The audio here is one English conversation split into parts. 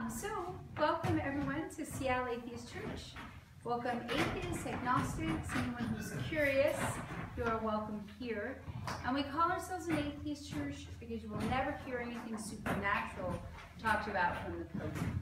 So, welcome everyone to Seattle Atheist Church. Welcome atheists, agnostics, anyone who's curious, you are welcome here. And we call ourselves an atheist church because you will never hear anything supernatural talked about from the podium.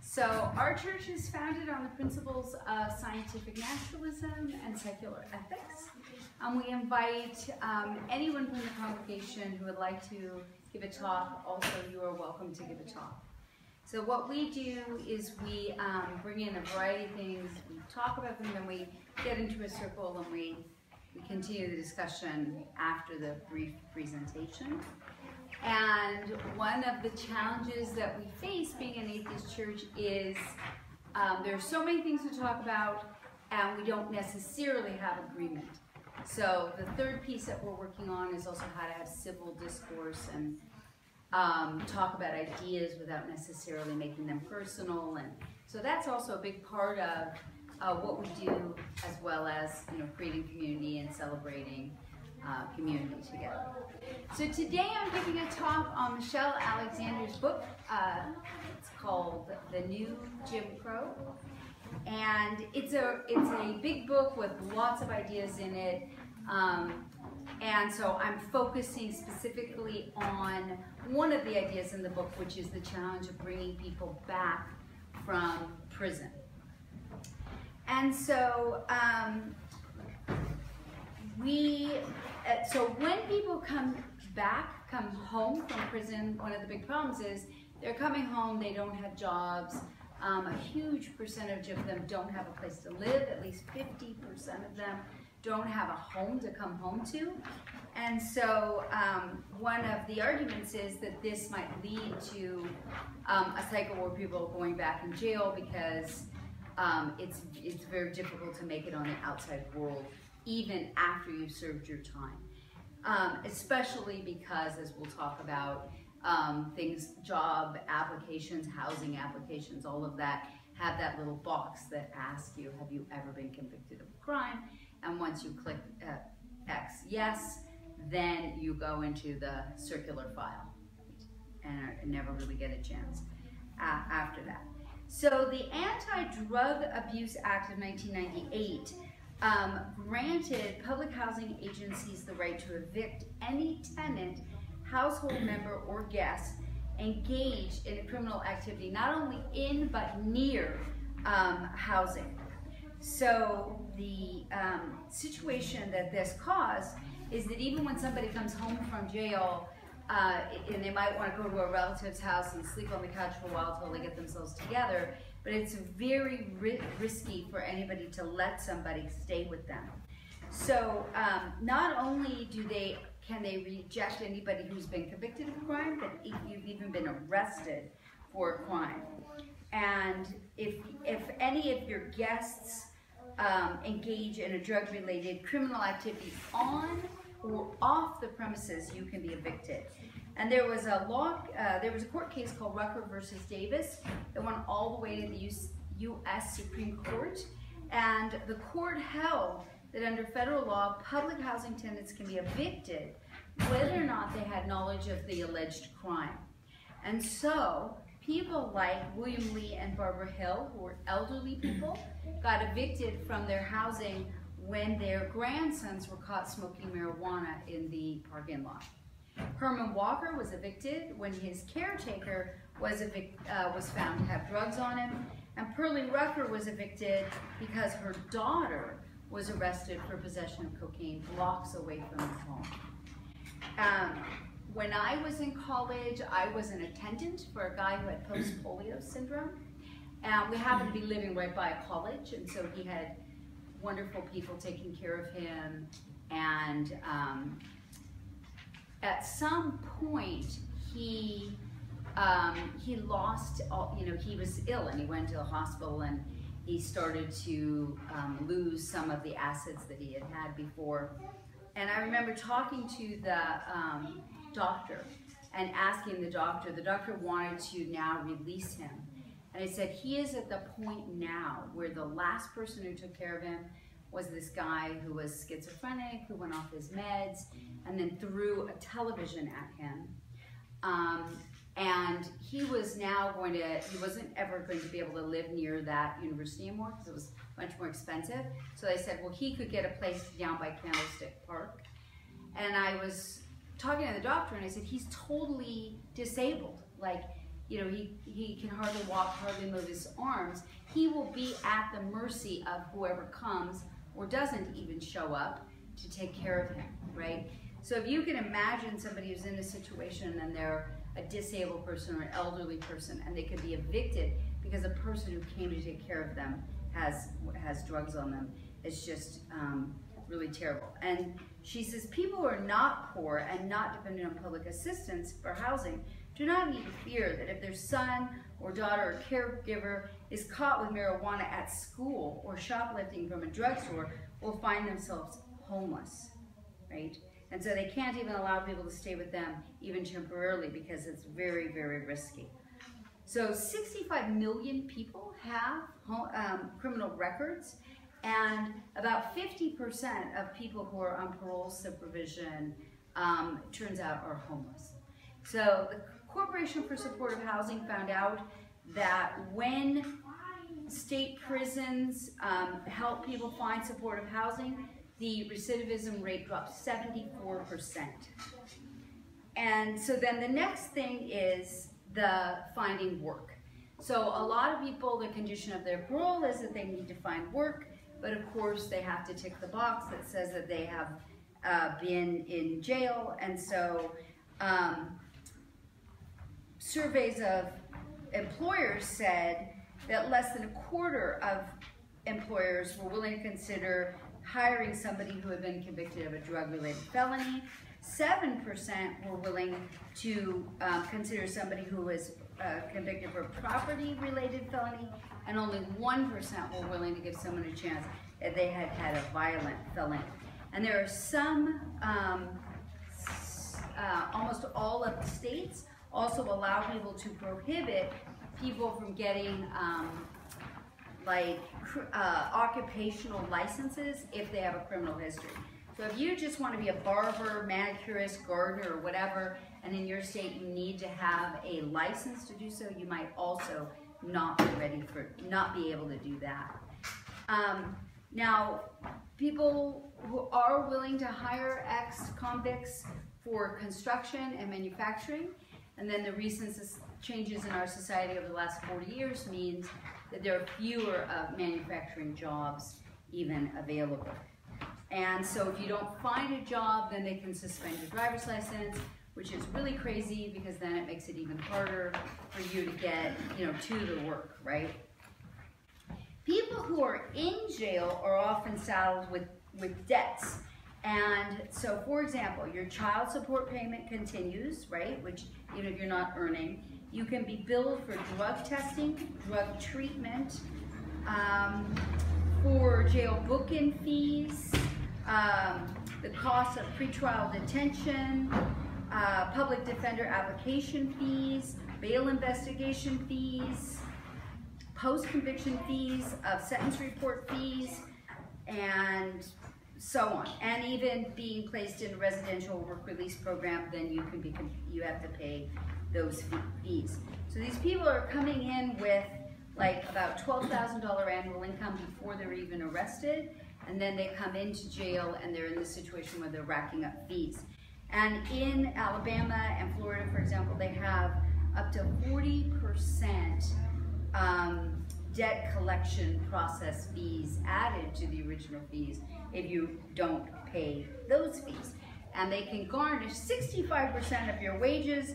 So, our church is founded on the principles of scientific naturalism and secular ethics. And we invite anyone from the congregation who would like to give a talk. Also, you are welcome to give a talk. So what we do is we bring in a variety of things, we talk about them, then we get into a circle and we continue the discussion after the brief presentation. And one of the challenges that we face being an atheist church is there are so many things to talk about and we don't necessarily have agreement. So the third piece that we're working on is also how to have civil discourse and talk about ideas without necessarily making them personal, and so that's also a big part of what we do, as well as creating community and celebrating community together. So today I'm giving a talk on Michelle Alexander's book. It's called The New Jim Crow, and it's a big book with lots of ideas in it. And so I'm focusing specifically on one of the ideas in the book, which is the challenge of bringing people back from prison. And so when people come home from prison, one of the big problems is they're coming home, they don't have jobs. A huge percentage of them don't have a place to live, at least 50% of them don't have a home to come home to. And so one of the arguments is that this might lead to a cycle where people are going back in jail because it's very difficult to make it on the outside world even after you've served your time. Especially because, as we'll talk about, things, job applications, housing applications, all of that have that little box that asks you, have you ever been convicted of a crime? And once you click X, yes, then you go into the circular file and never really get a chance after that. So the Anti-Drug Abuse Act of 1998 granted public housing agencies the right to evict any tenant, household member, or guest engaged in a criminal activity, not only in but near housing. So the situation that this caused is that even when somebody comes home from jail, and they might want to go to a relative's house and sleep on the couch for a while until they get themselves together, but it's very risky for anybody to let somebody stay with them. So not only can they reject anybody who's been convicted of a crime, but if you've even been arrested for a crime. And if any of your guests engage in a drug-related criminal activity on or off the premises, you can be evicted. And there was a court case called Rucker versus Davis that went all the way to the U.S. Supreme Court, and the court held that under federal law, public housing tenants can be evicted whether or not they had knowledge of the alleged crime. And so people like William Lee and Barbara Hill, who were elderly people, got evicted from their housing when their grandsons were caught smoking marijuana in the parking lot. Herman Walker was evicted when his caretaker was found to have drugs on him, and Pearlie Rucker was evicted because her daughter was arrested for possession of cocaine blocks away from her home. When I was in college, I was an attendant for a guy who had post-polio syndrome. And we happened to be living right by a college, and so he had wonderful people taking care of him. And at some point, he lost, he was ill and he went to the hospital and he started to lose some of the assets that he had before. And I remember talking to the doctor and asking the doctor wanted to now release him. And I said, he is at the point now where the last person who took care of him was this guy who was schizophrenic, who went off his meds, and then threw a television at him. And he was now he wasn't ever going to be able to live near that university anymore because it was much more expensive. So they said, well, he could get a place down by Candlestick Park. And I was talking to the doctor and I said, he's totally disabled. Like, you know, he can hardly walk, hardly move his arms. He will be at the mercy of whoever comes or doesn't even show up to take care of him, right? So if you can imagine somebody who's in a situation and they're a disabled person or an elderly person and they could be evicted because a person who came to take care of them has drugs on them, it's just really terrible. And she says people who are not poor and not dependent on public assistance for housing do not need to fear that if their son or daughter or caregiver is caught with marijuana at school or shoplifting from a drugstore, will find themselves homeless, right? And so they can't even allow people to stay with them even temporarily because it's very, very risky. So 65 million people have criminal records, and about 50% of people who are on parole supervision turns out are homeless. So the Corporation for Supportive Housing found out that when state prisons help people find supportive housing, the recidivism rate dropped 74%. And so then the next thing is the finding work. So a lot of people, the condition of their parole is that they need to find work, but of course they have to tick the box that says that they have been in jail. And so surveys of employers said that less than a quarter of employers were willing to consider hiring somebody who had been convicted of a drug-related felony. 7% were willing to consider somebody who was convicted for a property-related felony, and only 1% were willing to give someone a chance if they had had a violent felony. And there are some, almost all of the states also allow people to prohibit people from getting occupational licenses if they have a criminal history. So if you just want to be a barber, manicurist, gardener, or whatever, and in your state you need to have a license to do so, you might also not be able to do that. Now, people who are willing to hire ex-convicts for construction and manufacturing, and then the recent changes in our society over the last 40 years means that there are fewer manufacturing jobs even available. And so if you don't find a job, then they can suspend your driver's license, which is really crazy because then it makes it even harder for you to get, to the work, right? People who are in jail are often saddled with debts. And so, for example, your child support payment continues, right? Which, even if you're not earning, you can be billed for drug testing, drug treatment, for jail book-in fees, the cost of pretrial detention, public defender application fees, bail investigation fees, post-conviction fees, of sentence report fees, and so on. And even being placed in a residential work release program, then you have to pay those fees. So these people are coming in with like about $12,000 annual income before they're even arrested, and then they come into jail and they're in this situation where they're racking up fees. And in Alabama and Florida, for example, they have up to 40% debt collection process fees added to the original fees if you don't pay those fees. And they can garnish 65% of your wages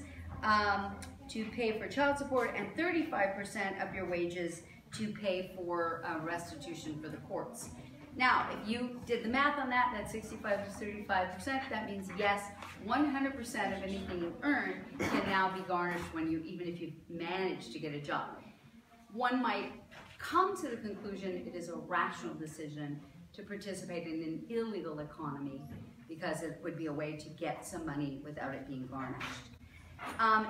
to pay for child support and 35% of your wages to pay for restitution for the courts. Now, if you did the math on that, that's 65 to 35%, that means yes, 100% of anything you earn can now be garnished even if you manage to get a job. One might come to the conclusion it is a rational decision to participate in an illegal economy because it would be a way to get some money without it being garnished.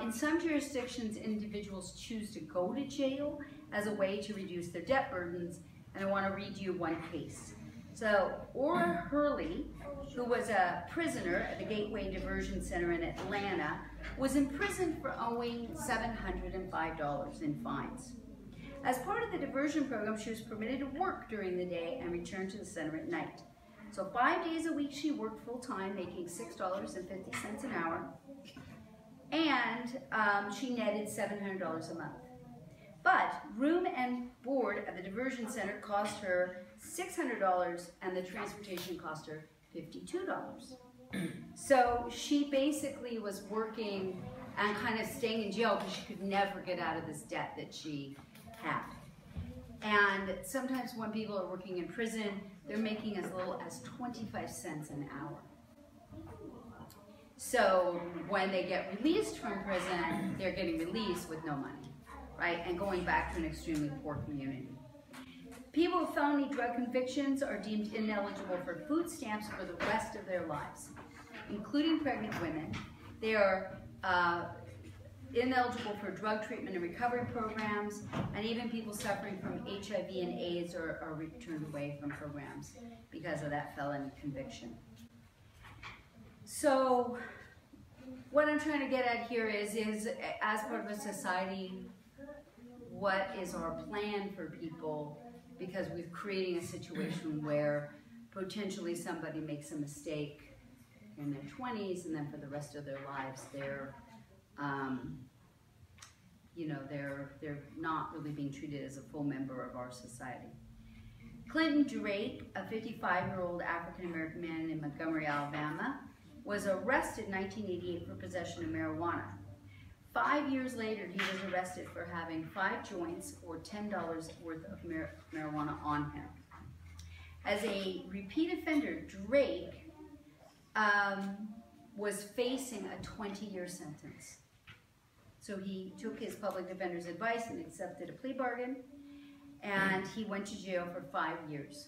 In some jurisdictions, individuals choose to go to jail as a way to reduce their debt burdens, and I want to read you one case. So Ora Hurley, who was a prisoner at the Gateway Diversion Center in Atlanta, was imprisoned for owing $705 in fines. As part of the diversion program, she was permitted to work during the day and return to the center at night. So 5 days a week she worked full-time, making $6.50 an hour, and she netted $700 a month. But room and board at the diversion center cost her $600, and the transportation cost her $52. So she basically was working and kind of staying in jail because she could never get out of this debt that she had. And sometimes when people are working in prison, they're making as little as 25 cents an hour. So when they get released from prison, they're getting released with no money, right? And going back to an extremely poor community. People with felony drug convictions are deemed ineligible for food stamps for the rest of their lives, including pregnant women. They are ineligible for drug treatment and recovery programs, and even people suffering from HIV and AIDS are returned away from programs because of that felony conviction. So what I'm trying to get at here is as part of a society, what is our plan for people? Because we're creating a situation where potentially somebody makes a mistake in their 20s, and then for the rest of their lives, they're not really being treated as a full member of our society. Clinton Drake, a 55-year-old African-American man in Montgomery, Alabama, was arrested in 1988 for possession of marijuana. 5 years later, he was arrested for having 5 joints or $10 worth of marijuana on him. As a repeat offender, Drake was facing a 20-year sentence. So he took his public defender's advice and accepted a plea bargain, and he went to jail for 5 years.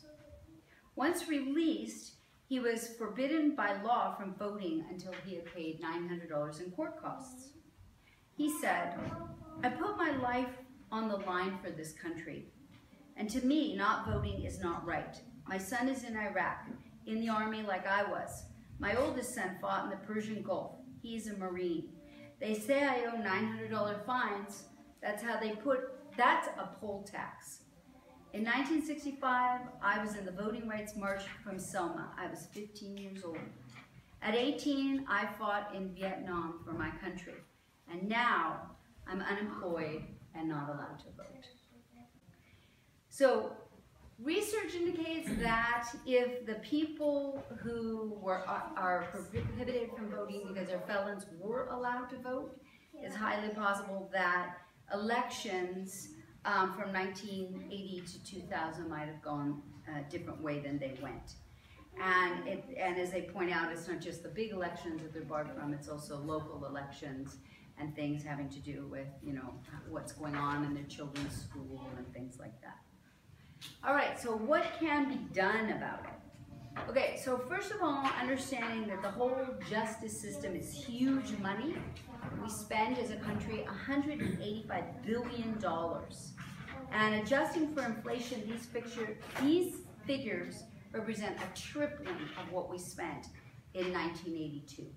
Once released, he was forbidden by law from voting until he had paid $900 in court costs. He said, "I put my life on the line for this country, and to me, not voting is not right. My son is in Iraq, in the army like I was. My oldest son fought in the Persian Gulf. He's a Marine. They say I owe $900 fines. That's a poll tax. In 1965, I was in the Voting Rights March from Selma. I was 15 years old. At 18, I fought in Vietnam for my country. And now, I'm unemployed and not allowed to vote." So, research indicates that if the people who are prohibited from voting because they're felons were allowed to vote, it's highly possible that elections from 1980 to 2000 might have gone a different way than they went. And as they point out, it's not just the big elections that they're barred from, it's also local elections and things having to do with, what's going on in their children's school and things like that. All right, so what can be done about it? Okay, so first of all, understanding that the whole justice system is huge money. We spend as a country $185 billion. And adjusting for inflation, these figures represent a tripling of what we spent in 1982.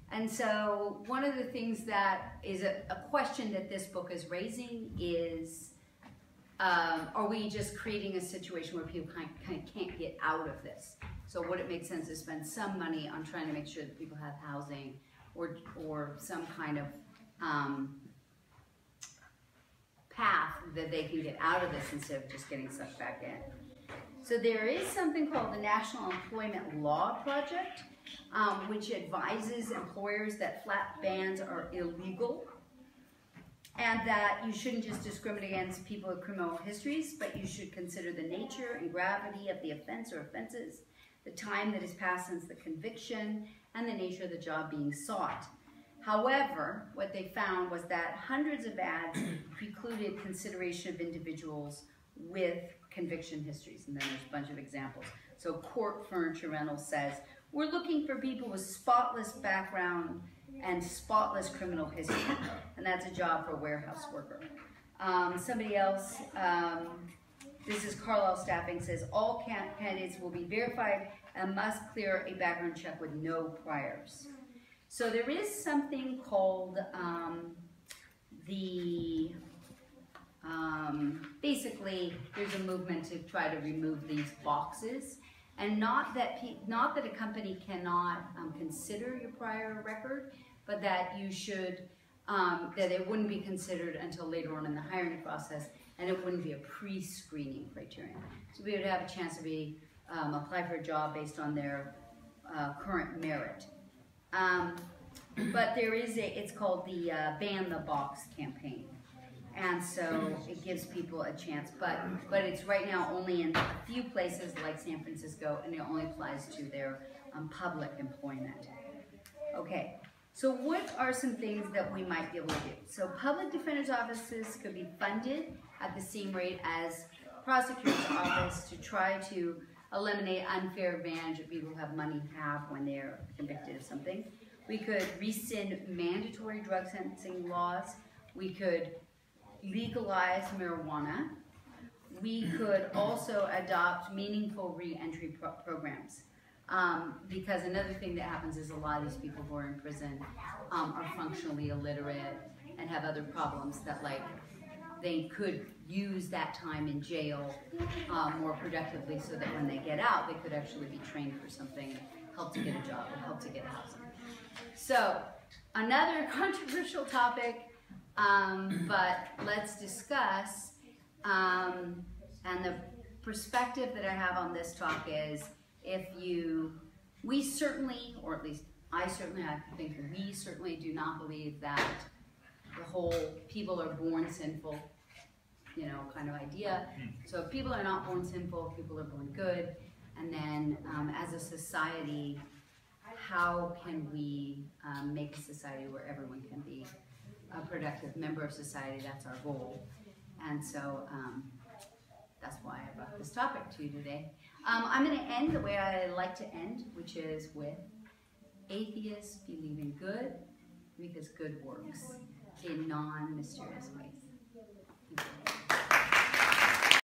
And so one of the things that is a question that this book is raising is, are we just creating a situation where people kind of can't get out of this? So would it make sense to spend some money on trying to make sure that people have housing or some kind of path that they can get out of this instead of just getting sucked back in? So there is something called the National Employment Law Project, which advises employers that flat bans are illegal and that you shouldn't just discriminate against people with criminal histories, but you should consider the nature and gravity of the offense or offenses, the time that has passed since the conviction, and the nature of the job being sought. However, what they found was that hundreds of ads precluded consideration of individuals with conviction histories, and then there's a bunch of examples. So Court Furniture Rental says, "We're looking for people with spotless background and spotless criminal history," and that's a job for a warehouse worker. Somebody else this is Carlisle Staffing, says all candidates will be verified and must clear a background check with no priors. So there is something called basically there's a movement to try to remove these boxes, and not that a company cannot consider your prior record, but that you should that it wouldn't be considered until later on in the hiring process, and it wouldn't be a pre-screening criterion. So we would have a chance to apply for a job based on their current merit. But there is it's called the Ban the Box campaign. And so it gives people a chance, but it's right now only in a few places like San Francisco, and it only applies to their public employment. Okay, so what are some things that we might be able to do? So public defender's offices could be funded at the same rate as prosecutor's office to try to eliminate unfair advantage that people who have money have when they're convicted of something. We could rescind mandatory drug sentencing laws. We could legalize marijuana. We could also adopt meaningful re-entry programs. Because another thing that happens is a lot of these people who are in prison are functionally illiterate and have other problems that, like, they could use that time in jail more productively, so that when they get out, they could actually be trained for something, help to get a job, and help to get housing. So, another controversial topic, but let's discuss, and the perspective that I have on this talk is, we certainly, or at least I think we certainly do not believe that the whole people are born sinful, kind of idea. So if people are not born sinful, people are born good, and then as a society, how can we make a society where everyone can be a productive member of society? That's our goal. And so that's why I brought this topic to you today. I'm going to end the way I like to end, which is with atheists believe in good because good works in non-mysterious ways.